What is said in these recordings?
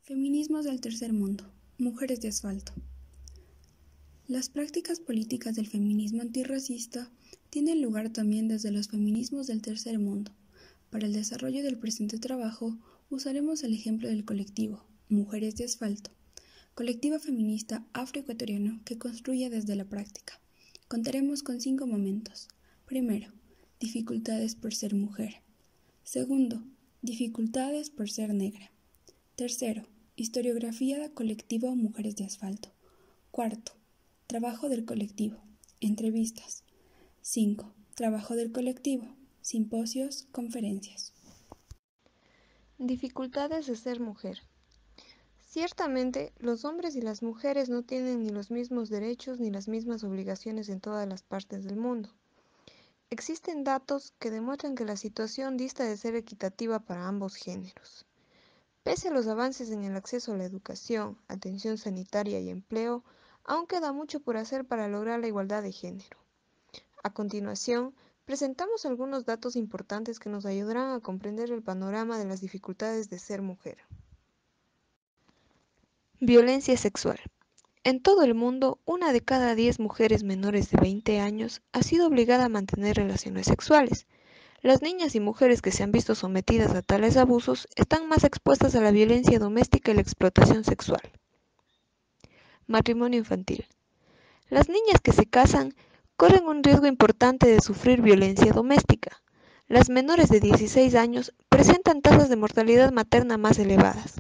Feminismos del tercer mundo. Mujeres de asfalto. Las prácticas políticas del feminismo antirracista tienen lugar también desde los feminismos del tercer mundo. Para el desarrollo del presente trabajo, usaremos el ejemplo del colectivo Mujeres de Asfalto, colectivo feminista afroecuatoriano que construye desde la práctica. Contaremos con 5 momentos. Primero, dificultades por ser mujer. Segundo, dificultades por ser negra. Tercero, historiografía del colectivo Mujeres de Asfalto. Cuarto, trabajo del colectivo, entrevistas. 5. Trabajo del colectivo, simposios, conferencias. Dificultades de ser mujer. Ciertamente, los hombres y las mujeres no tienen ni los mismos derechos ni las mismas obligaciones en todas las partes del mundo. Existen datos que demuestran que la situación dista de ser equitativa para ambos géneros. Pese a los avances en el acceso a la educación, atención sanitaria y empleo, aún queda mucho por hacer para lograr la igualdad de género. A continuación, presentamos algunos datos importantes que nos ayudarán a comprender el panorama de las dificultades de ser mujer. Violencia sexual. En todo el mundo, 1 de cada 10 mujeres menores de 20 años ha sido obligada a mantener relaciones sexuales. Las niñas y mujeres que se han visto sometidas a tales abusos están más expuestas a la violencia doméstica y la explotación sexual. Matrimonio infantil. Las niñas que se casan corren un riesgo importante de sufrir violencia doméstica. Las menores de 16 años presentan tasas de mortalidad materna más elevadas.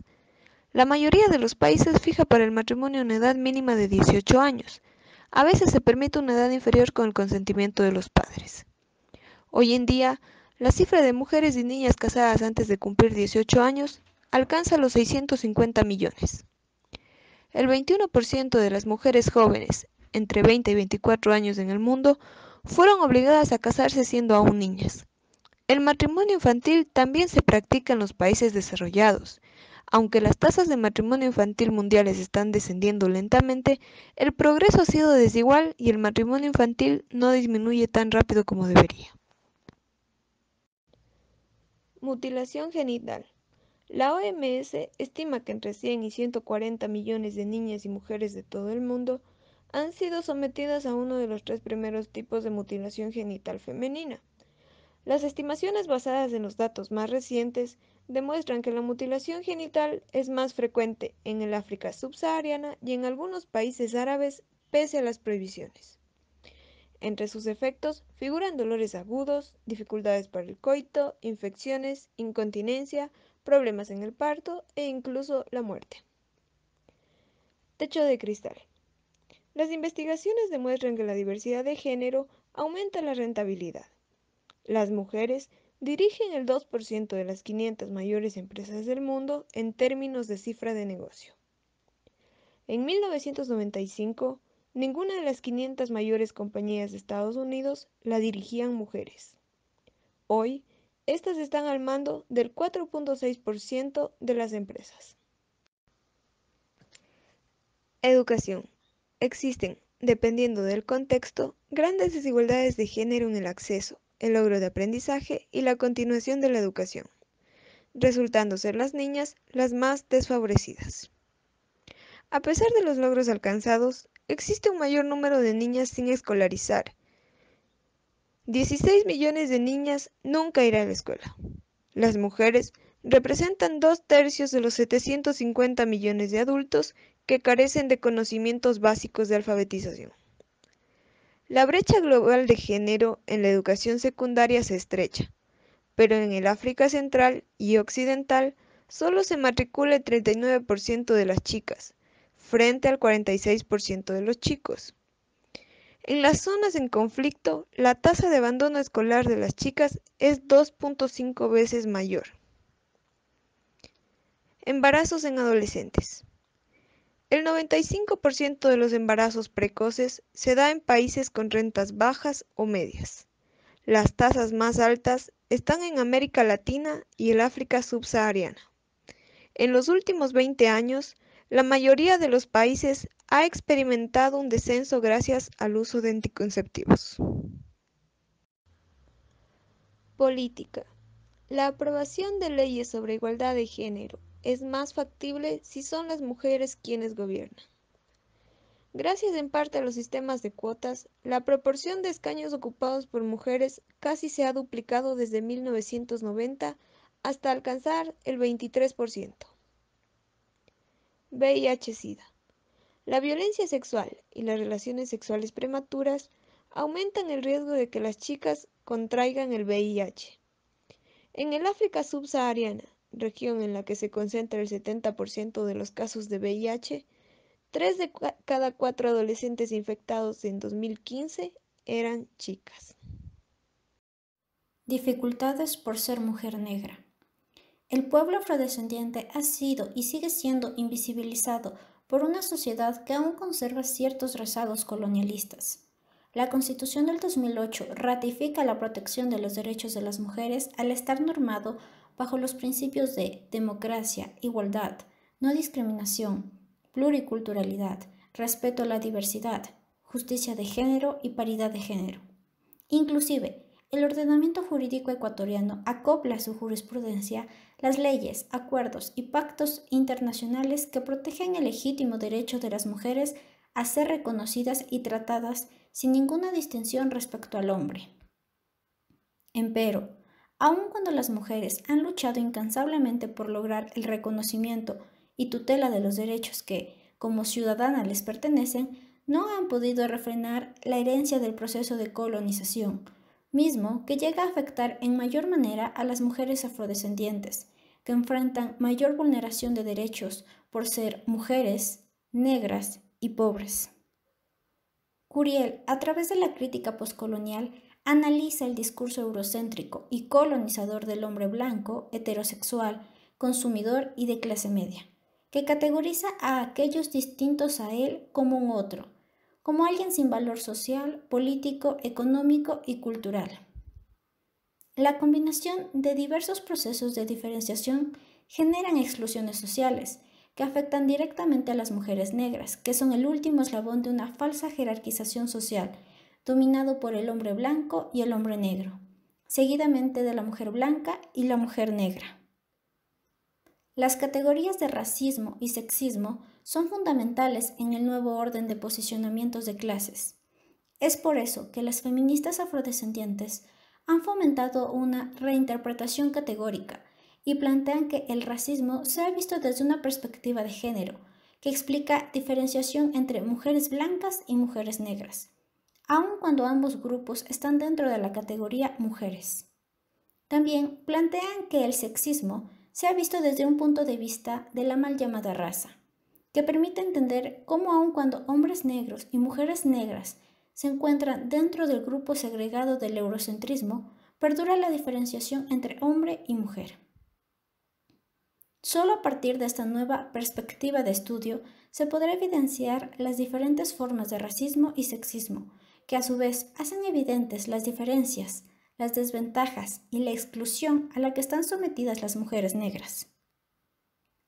La mayoría de los países fija para el matrimonio una edad mínima de 18 años. A veces se permite una edad inferior con el consentimiento de los padres. Hoy en día, la cifra de mujeres y niñas casadas antes de cumplir 18 años alcanza los 650 millones. El 21% de las mujeres jóvenes, entre 20 y 24 años en el mundo, fueron obligadas a casarse siendo aún niñas. El matrimonio infantil también se practica en los países desarrollados. Aunque las tasas de matrimonio infantil mundiales están descendiendo lentamente, el progreso ha sido desigual y el matrimonio infantil no disminuye tan rápido como debería. Mutilación genital. La OMS estima que entre 100 y 140 millones de niñas y mujeres de todo el mundo han sido sometidas a uno de los 3 primeros tipos de mutilación genital femenina. Las estimaciones basadas en los datos más recientes demuestran que la mutilación genital es más frecuente en el África subsahariana y en algunos países árabes pese a las prohibiciones. Entre sus efectos figuran dolores agudos, dificultades para el coito, infecciones, incontinencia, problemas en el parto e incluso la muerte. Techo de cristal. Las investigaciones demuestran que la diversidad de género aumenta la rentabilidad. Las mujeres dirigen el 2% de las 500 mayores empresas del mundo en términos de cifra de negocio. En 1995, ninguna de las 500 mayores compañías de Estados Unidos la dirigían mujeres. Hoy, estas están al mando del 4.6% de las empresas. Educación. Existen, dependiendo del contexto, grandes desigualdades de género en el acceso, el logro de aprendizaje y la continuación de la educación, resultando ser las niñas las más desfavorecidas. A pesar de los logros alcanzados, existe un mayor número de niñas sin escolarizar. 16 millones de niñas nunca irán a la escuela. Las mujeres representan 2/3 de los 750 millones de adultos que carecen de conocimientos básicos de alfabetización. La brecha global de género en la educación secundaria se estrecha, pero en el África Central y Occidental solo se matricula el 39% de las chicas, frente al 46% de los chicos. En las zonas en conflicto, la tasa de abandono escolar de las chicas es 2.5 veces mayor. Embarazos en adolescentes. El 95% de los embarazos precoces se da en países con rentas bajas o medias. Las tasas más altas están en América Latina y el África subsahariana. En los últimos 20 años, la mayoría de los países ha experimentado un descenso gracias al uso de anticonceptivos. Política. La aprobación de leyes sobre igualdad de género, es más factible si son las mujeres quienes gobiernan. Gracias en parte a los sistemas de cuotas, la proporción de escaños ocupados por mujeres casi se ha duplicado desde 1990 hasta alcanzar el 23%. VIH-Sida. La violencia sexual y las relaciones sexuales prematuras aumentan el riesgo de que las chicas contraigan el VIH. En el África subsahariana, región en la que se concentra el 70% de los casos de VIH, 3 de cada 4 adolescentes infectados en 2015 eran chicas. Dificultades por ser mujer negra. El pueblo afrodescendiente ha sido y sigue siendo invisibilizado por una sociedad que aún conserva ciertos rezagos colonialistas. La Constitución del 2008 ratifica la protección de los derechos de las mujeres al estar normado bajo los principios de democracia, igualdad, no discriminación, pluriculturalidad, respeto a la diversidad, justicia de género y paridad de género. Inclusive, el ordenamiento jurídico ecuatoriano acopla a su jurisprudencia las leyes, acuerdos y pactos internacionales que protegen el legítimo derecho de las mujeres a ser reconocidas y tratadas sin ninguna distinción respecto al hombre. Empero, aun cuando las mujeres han luchado incansablemente por lograr el reconocimiento y tutela de los derechos que, como ciudadanas, les pertenecen, no han podido refrenar la herencia del proceso de colonización, mismo que llega a afectar en mayor manera a las mujeres afrodescendientes, que enfrentan mayor vulneración de derechos por ser mujeres, negras y pobres. Curiel, a través de la crítica postcolonial, analiza el discurso eurocéntrico y colonizador del hombre blanco, heterosexual, consumidor y de clase media, que categoriza a aquellos distintos a él como un otro, como alguien sin valor social, político, económico y cultural. La combinación de diversos procesos de diferenciación generan exclusiones sociales que afectan directamente a las mujeres negras, que son el último eslabón de una falsa jerarquización social, dominado por el hombre blanco y el hombre negro, seguidamente de la mujer blanca y la mujer negra. Las categorías de racismo y sexismo son fundamentales en el nuevo orden de posicionamientos de clases. Es por eso que las feministas afrodescendientes han fomentado una reinterpretación categórica y plantean que el racismo se ha visto desde una perspectiva de género, que explica diferenciación entre mujeres blancas y mujeres negras, aun cuando ambos grupos están dentro de la categoría mujeres. También plantean que el sexismo se ha visto desde un punto de vista de la mal llamada raza, que permite entender cómo aun cuando hombres negros y mujeres negras se encuentran dentro del grupo segregado del eurocentrismo, perdura la diferenciación entre hombre y mujer. Solo a partir de esta nueva perspectiva de estudio se podrá evidenciar las diferentes formas de racismo y sexismo, que a su vez hacen evidentes las diferencias, las desventajas y la exclusión a la que están sometidas las mujeres negras.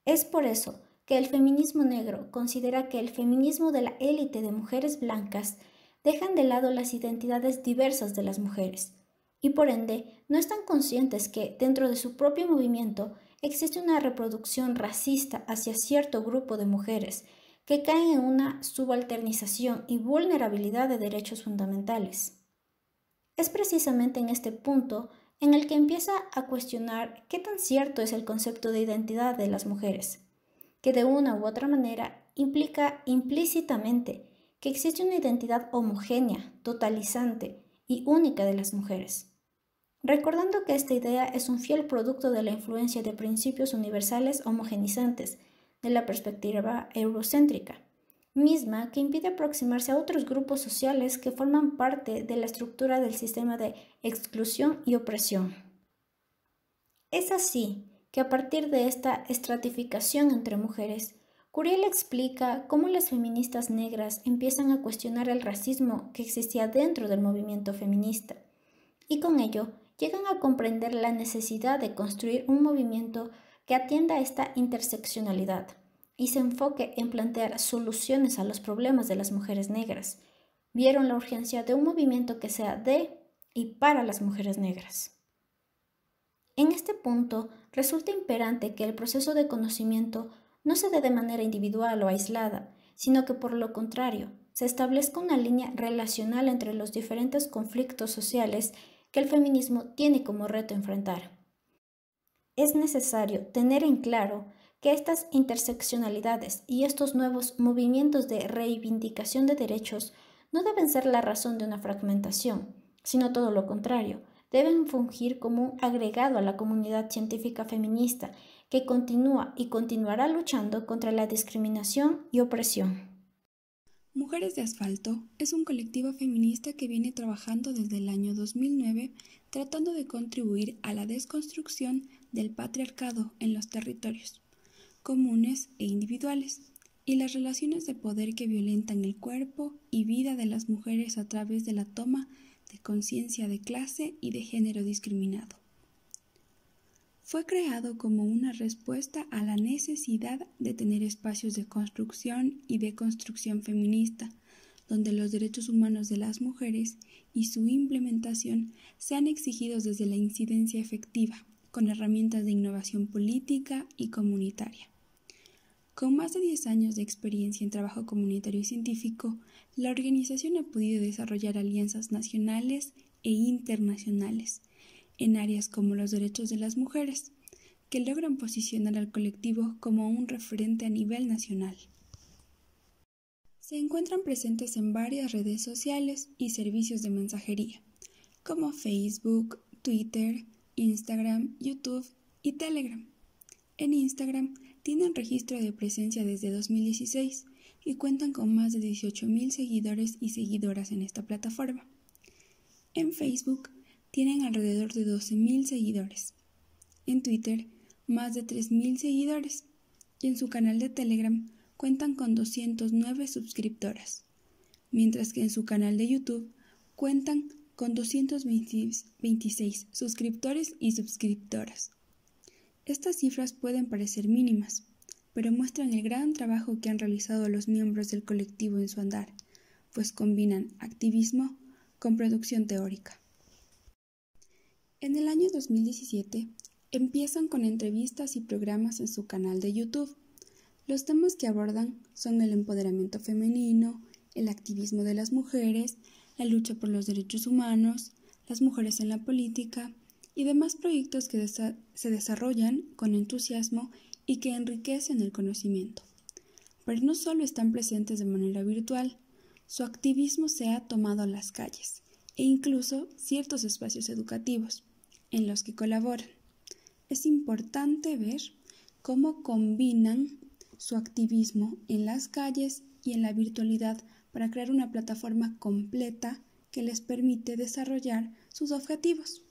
Es por eso que el feminismo negro considera que el feminismo de la élite de mujeres blancas dejan de lado las identidades diversas de las mujeres y por ende no están conscientes que dentro de su propio movimiento existe una reproducción racista hacia cierto grupo de mujeres que caen en una subalternización y vulnerabilidad de derechos fundamentales. Es precisamente en este punto en el que empieza a cuestionar qué tan cierto es el concepto de identidad de las mujeres, que de una u otra manera implica implícitamente que existe una identidad homogénea, totalizante y única de las mujeres. Recordando que esta idea es un fiel producto de la influencia de principios universales homogenizantes de la perspectiva eurocéntrica, misma que impide aproximarse a otros grupos sociales que forman parte de la estructura del sistema de exclusión y opresión. Es así que a partir de esta estratificación entre mujeres, Curiel explica cómo las feministas negras empiezan a cuestionar el racismo que existía dentro del movimiento feminista, y con ello llegan a comprender la necesidad de construir un movimiento que atienda a esta interseccionalidad y se enfoque en plantear soluciones a los problemas de las mujeres negras. Vieron la urgencia de un movimiento que sea de y para las mujeres negras. En este punto, resulta imperante que el proceso de conocimiento no se dé de manera individual o aislada, sino que por lo contrario, se establezca una línea relacional entre los diferentes conflictos sociales que el feminismo tiene como reto enfrentar. Es necesario tener en claro que estas interseccionalidades y estos nuevos movimientos de reivindicación de derechos no deben ser la razón de una fragmentación, sino todo lo contrario, deben fungir como un agregado a la comunidad científica feminista que continúa y continuará luchando contra la discriminación y opresión. Mujeres de Asfalto es un colectivo feminista que viene trabajando desde el año 2009 tratando de contribuir a la desconstrucción del patriarcado en los territorios, comunes e individuales, y las relaciones de poder que violentan el cuerpo y vida de las mujeres a través de la toma de conciencia de clase y de género discriminado. Fue creado como una respuesta a la necesidad de tener espacios de construcción y de construcción feminista, donde los derechos humanos de las mujeres y su implementación sean exigidos desde la incidencia efectiva, con herramientas de innovación política y comunitaria. Con más de 10 años de experiencia en trabajo comunitario y científico, la organización ha podido desarrollar alianzas nacionales e internacionales en áreas como los derechos de las mujeres, que logran posicionar al colectivo como un referente a nivel nacional. Se encuentran presentes en varias redes sociales y servicios de mensajería, como Facebook, Twitter, Instagram, YouTube y Telegram. En Instagram tienen registro de presencia desde 2016 y cuentan con más de 18,000 seguidores y seguidoras en esta plataforma. En Facebook tienen alrededor de 12,000 seguidores. En Twitter, más de 3,000 seguidores. Y en su canal de Telegram cuentan con 209 suscriptoras, mientras que en su canal de YouTube cuentan con 226 suscriptores y suscriptoras. Estas cifras pueden parecer mínimas, pero muestran el gran trabajo que han realizado los miembros del colectivo en su andar, pues combinan activismo con producción teórica. En el año 2017 empiezan con entrevistas y programas en su canal de YouTube. Los temas que abordan son el empoderamiento femenino, el activismo de las mujeres, la lucha por los derechos humanos, las mujeres en la política y demás proyectos que se desarrollan con entusiasmo y que enriquecen el conocimiento. Pero no solo están presentes de manera virtual, su activismo se ha tomado a las calles e incluso ciertos espacios educativos en los que colaboran. Es importante ver cómo combinan su activismo en las calles y en la virtualidad para crear una plataforma completa que les permite desarrollar sus objetivos.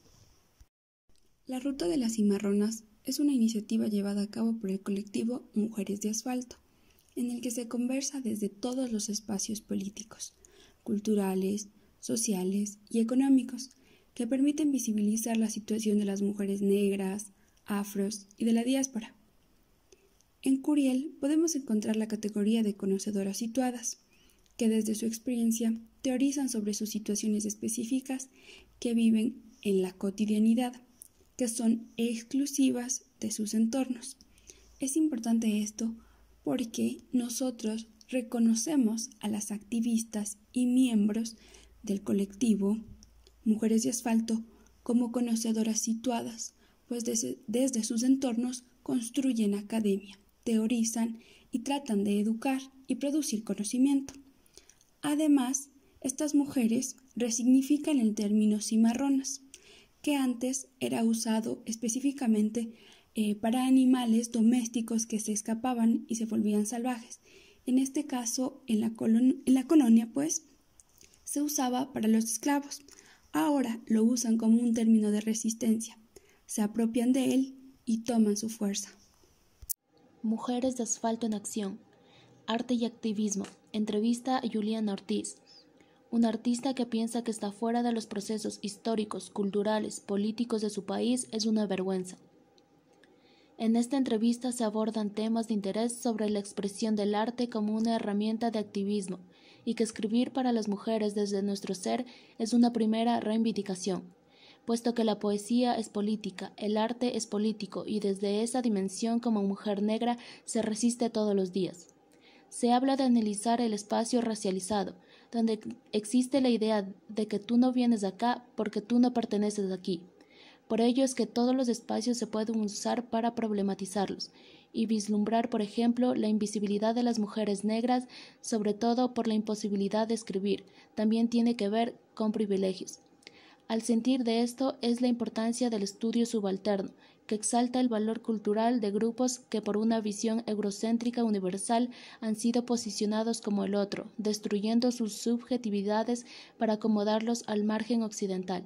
La Ruta de las Cimarronas es una iniciativa llevada a cabo por el colectivo Mujeres de Asfalto, en el que se conversa desde todos los espacios políticos, culturales, sociales y económicos, que permiten visibilizar la situación de las mujeres negras, afros y de la diáspora. En Curiel podemos encontrar la categoría de conocedoras situadas, que desde su experiencia teorizan sobre sus situaciones específicas que viven en la cotidianidad, que son exclusivas de sus entornos. Es importante esto porque nosotros reconocemos a las activistas y miembros del colectivo Mujeres de Asfalto como conocedoras situadas, pues desde sus entornos construyen academia, teorizan y tratan de educar y producir conocimiento. Además, estas mujeres resignifican el término cimarronas, que antes era usado específicamente para animales domésticos que se escapaban y se volvían salvajes. En este caso, en la colonia, pues, se usaba para los esclavos. Ahora lo usan como un término de resistencia. Se apropian de él y toman su fuerza. Mujeres de Asfalto en Acción. Arte y activismo. Entrevista a Juliana Ortiz, una artista que piensa que está fuera de los procesos históricos, culturales, políticos de su país es una vergüenza. En esta entrevista se abordan temas de interés sobre la expresión del arte como una herramienta de activismo y que escribir para las mujeres desde nuestro ser es una primera reivindicación. puesto que la poesía es política, el arte es político y desde esa dimensión como mujer negra se resiste todos los días. Se habla de analizar el espacio racializado, donde existe la idea de que tú no vienes de acá porque tú no perteneces aquí. Por ello es que todos los espacios se pueden usar para problematizarlos y vislumbrar, por ejemplo, la invisibilidad de las mujeres negras, sobre todo por la imposibilidad de escribir, también tiene que ver con privilegios. Al sentir de esto es la importancia del estudio subalterno, que exalta el valor cultural de grupos que por una visión eurocéntrica universal han sido posicionados como el otro, destruyendo sus subjetividades para acomodarlos al margen occidental.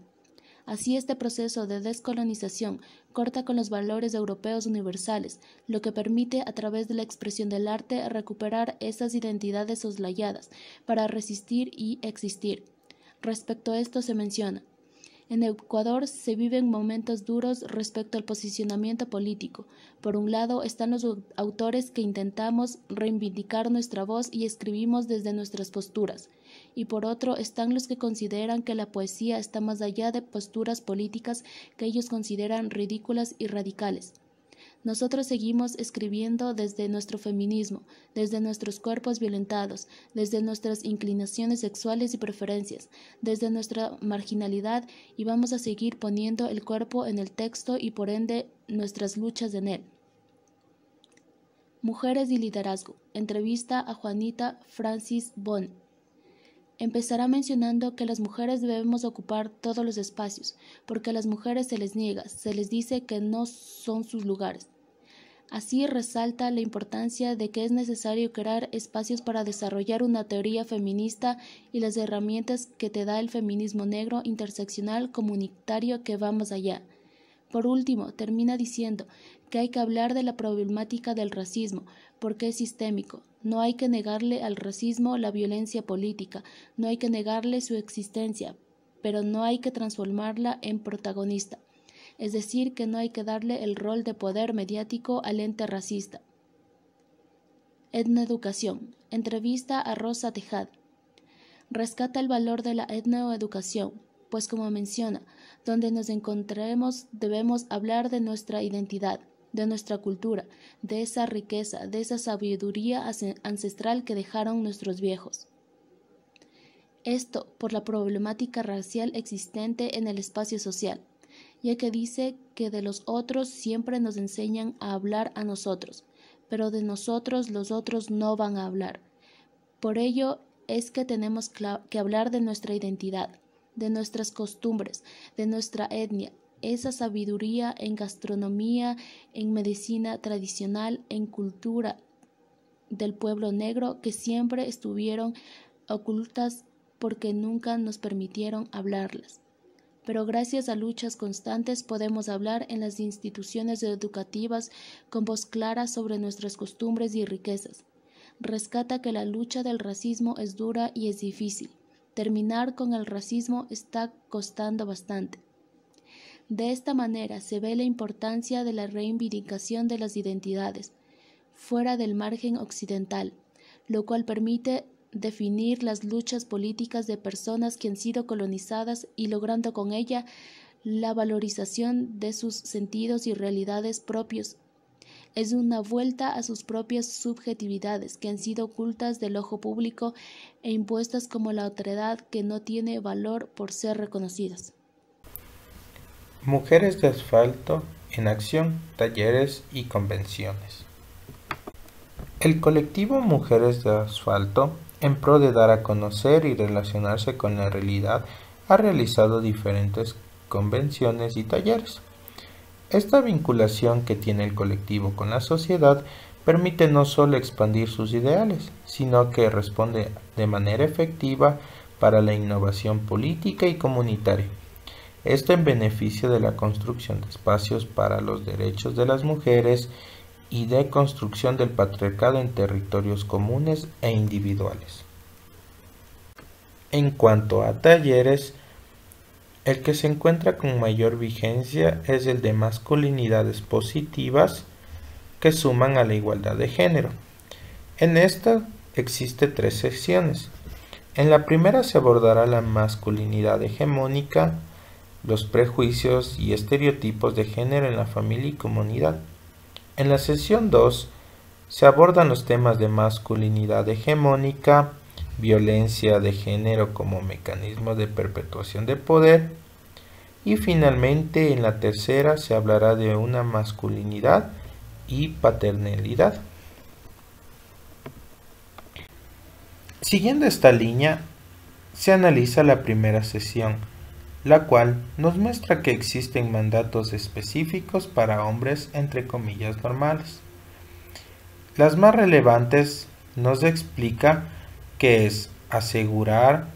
Así este proceso de descolonización corta con los valores europeos universales, lo que permite a través de la expresión del arte recuperar esas identidades soslayadas para resistir y existir. Respecto a esto se menciona: en Ecuador se viven momentos duros respecto al posicionamiento político. Por un lado están los autores que intentamos reivindicar nuestra voz y escribimos desde nuestras posturas, y por otro están los que consideran que la poesía está más allá de posturas políticas que ellos consideran ridículas y radicales. Nosotros seguimos escribiendo desde nuestro feminismo, desde nuestros cuerpos violentados, desde nuestras inclinaciones sexuales y preferencias, desde nuestra marginalidad y vamos a seguir poniendo el cuerpo en el texto y por ende nuestras luchas en él. Mujeres y liderazgo. Entrevista a Juanita Francis Bon. Empezará mencionando que las mujeres debemos ocupar todos los espacios, porque a las mujeres se les niega, se les dice que no son sus lugares. Así resalta la importancia de que es necesario crear espacios para desarrollar una teoría feminista y las herramientas que te da el feminismo negro, interseccional, comunitario que va más allá. Por último, termina diciendo que hay que hablar de la problemática del racismo, porque es sistémico. No hay que negarle al racismo la violencia política, no hay que negarle su existencia, pero no hay que transformarla en protagonista. Es decir, que no hay que darle el rol de poder mediático al ente racista. Etnoeducación. Entrevista a Rosa Tejada. Rescata el valor de la etnoeducación, pues como menciona, donde nos encontremos debemos hablar de nuestra identidad, de nuestra cultura, de esa riqueza, de esa sabiduría ancestral que dejaron nuestros viejos. Esto por la problemática racial existente en el espacio social, ya que dice que de los otros siempre nos enseñan a hablar a nosotros, pero de nosotros los otros no van a hablar. Por ello es que tenemos que hablar de nuestra identidad, de nuestras costumbres, de nuestra etnia, esa sabiduría en gastronomía, en medicina tradicional, en cultura del pueblo negro que siempre estuvieron ocultas porque nunca nos permitieron hablarlas. Pero gracias a luchas constantes podemos hablar en las instituciones educativas con voz clara sobre nuestras costumbres y riquezas. Rescata que la lucha del racismo es dura y es difícil. Terminar con el racismo está costando bastante. De esta manera se ve la importancia de la reivindicación de las identidades fuera del margen occidental, lo cual permite definir las luchas políticas de personas que han sido colonizadas y logrando con ella la valorización de sus sentidos y realidades propios. Es una vuelta a sus propias subjetividades que han sido ocultas del ojo público e impuestas como la otredad que no tiene valor por ser reconocidas. Mujeres de asfalto en acción, talleres y convenciones. El colectivo Mujeres de Asfalto, en pro de dar a conocer y relacionarse con la realidad, ha realizado diferentes convenciones y talleres. Esta vinculación que tiene el colectivo con la sociedad permite no solo expandir sus ideales, sino que responde de manera efectiva para la innovación política y comunitaria. Esto en beneficio de la construcción de espacios para los derechos de las mujeres y de construcción del patriarcado en territorios comunes e individuales. En cuanto a talleres, el que se encuentra con mayor vigencia es el de masculinidades positivas que suman a la igualdad de género. En esta existe 3 secciones. En la primera se abordará la masculinidad hegemónica, los prejuicios y estereotipos de género en la familia y comunidad. En la sesión 2 se abordan los temas de masculinidad hegemónica, violencia de género como mecanismo de perpetuación de poder, y finalmente en la tercera se hablará de una masculinidad y paternalidad. Siguiendo esta línea, se analiza la primera sesión, la cual nos muestra que existen mandatos específicos para hombres entre comillas normales. Las más relevantes nos explica que es asegurar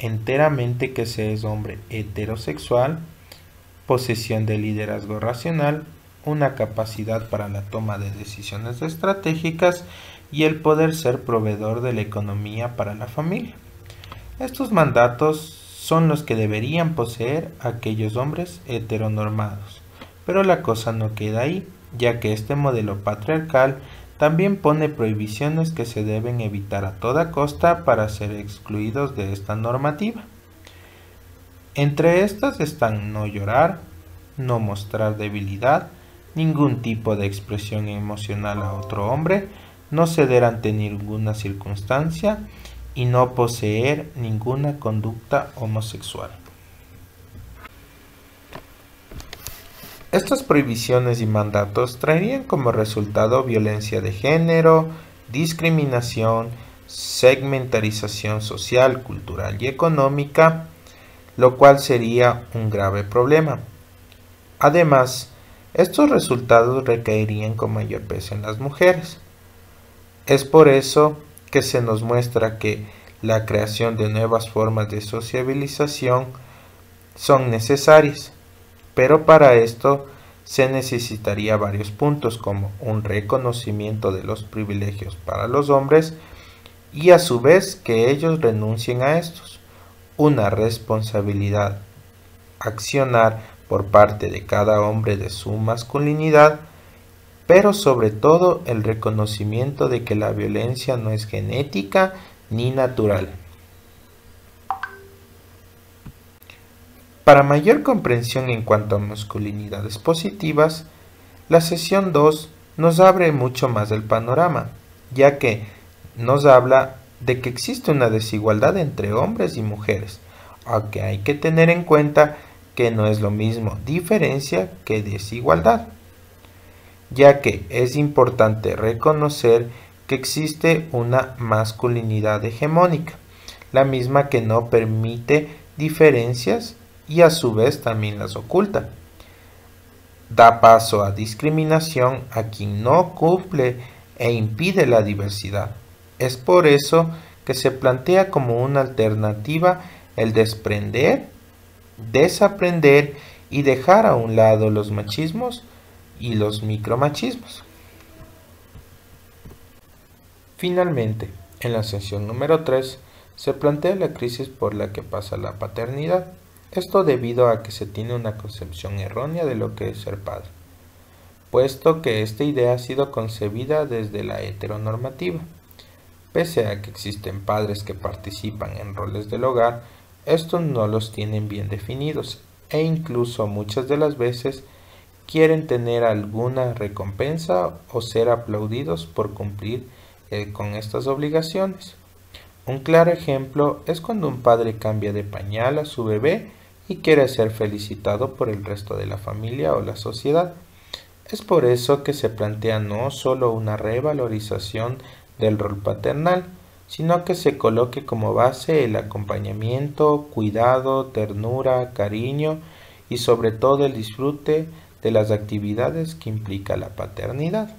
enteramente que se es hombre heterosexual, posesión de liderazgo racional, una capacidad para la toma de decisiones estratégicas y el poder ser proveedor de la economía para la familia. Estos mandatos son los que deberían poseer aquellos hombres heteronormados, pero la cosa no queda ahí, ya que este modelo patriarcal también pone prohibiciones que se deben evitar a toda costa para ser excluidos de esta normativa. Entre estas están no llorar, no mostrar debilidad, ningún tipo de expresión emocional a otro hombre, no ceder ante ninguna circunstancia y no poseer ninguna conducta homosexual. Estas prohibiciones y mandatos traerían como resultado violencia de género, discriminación, segmentarización social, cultural y económica, lo cual sería un grave problema. Además, estos resultados recaerían con mayor peso en las mujeres. Es por eso que se nos muestra que la creación de nuevas formas de sociabilización son necesarias, pero para esto se necesitaría varios puntos como un reconocimiento de los privilegios para los hombres y a su vez que ellos renuncien a estos, una responsabilidad, accionar por parte de cada hombre de su masculinidad, pero sobre todo el reconocimiento de que la violencia no es genética ni natural. Para mayor comprensión en cuanto a masculinidades positivas, la sesión 2 nos abre mucho más el panorama, ya que nos habla de que existe una desigualdad entre hombres y mujeres, aunque hay que tener en cuenta que no es lo mismo diferencia que desigualdad, ya que es importante reconocer que existe una masculinidad hegemónica, la misma que no permite diferencias y a su vez también las oculta. Da paso a discriminación a quien no cumple e impide la diversidad. Es por eso que se plantea como una alternativa el desprender, desaprender y dejar a un lado los machismos y los micromachismos. Finalmente, en la sesión número 3 se plantea la crisis por la que pasa la paternidad. Esto debido a que se tiene una concepción errónea de lo que es ser padre, puesto que esta idea ha sido concebida desde la heteronormativa. Pese a que existen padres que participan en roles del hogar, estos no los tienen bien definidos e incluso muchas de las veces quieren tener alguna recompensa o ser aplaudidos por cumplir con estas obligaciones. Un claro ejemplo es cuando un padre cambia de pañal a su bebé y quiere ser felicitado por el resto de la familia o la sociedad. Es por eso que se plantea no solo una revalorización del rol paternal, sino que se coloque como base el acompañamiento, cuidado, ternura, cariño y sobre todo el disfrute de las actividades que implica la paternidad.